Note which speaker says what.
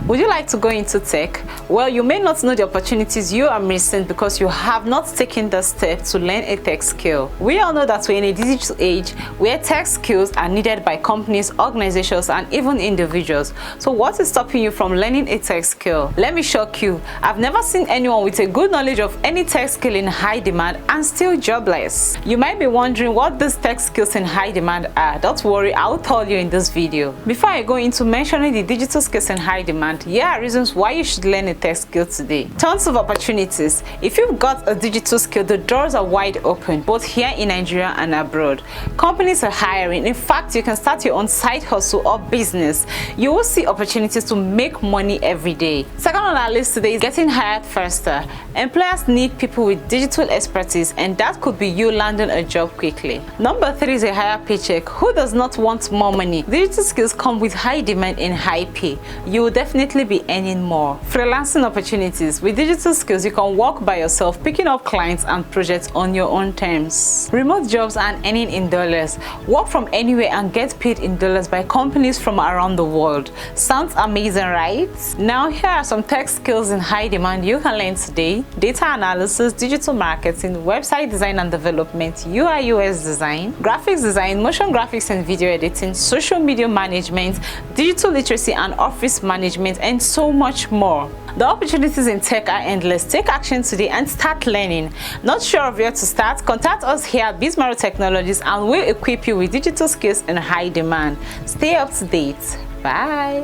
Speaker 1: Would you like to go into tech? Well, you may not know the opportunities you are missing because you have not taken the step to learn a tech skill. We all know that we're in a digital age where tech skills are needed by companies, organizations, and even individuals. So what is stopping you from learning a tech skill? Let me shock you. I've never seen anyone with a good knowledge of any tech skill in high demand and still jobless. You might be wondering what these tech skills in high demand are. Don't worry, I'll tell you in this video. Before I go into mentioning the digital skills in high demand, here are reasons why you should learn a tech skill today. Tons of opportunities. If you've got a digital skill, the doors are wide open, both here in Nigeria and abroad. Companies are hiring. In fact, you can start your own side hustle or business. You will see opportunities to make money every day. Second on our list today is getting hired faster. Employers need people with digital expertise, and that could be you landing a job quickly. Number 3 is a higher paycheck. Who does not want more money? Digital skills come with high demand and high pay. You will definitely be earning more. Freelancing opportunities. With digital skills, you can work by yourself, picking up clients and projects on your own terms. Remote jobs and earning in dollars. Work from anywhere and get paid in dollars by companies from around the world. Sounds amazing, right? Now here are some tech skills in high demand you can learn today. Data analysis, digital marketing, website design and development, UI UX design, graphics design, motion graphics and video editing, social media management, digital literacy and office management, and so much more. The opportunities in tech are endless. Take action today and start learning. Not sure of where to start? Contact us here at Bismarck Technologies and we'll equip you with digital skills in high demand. Stay up to date. Bye.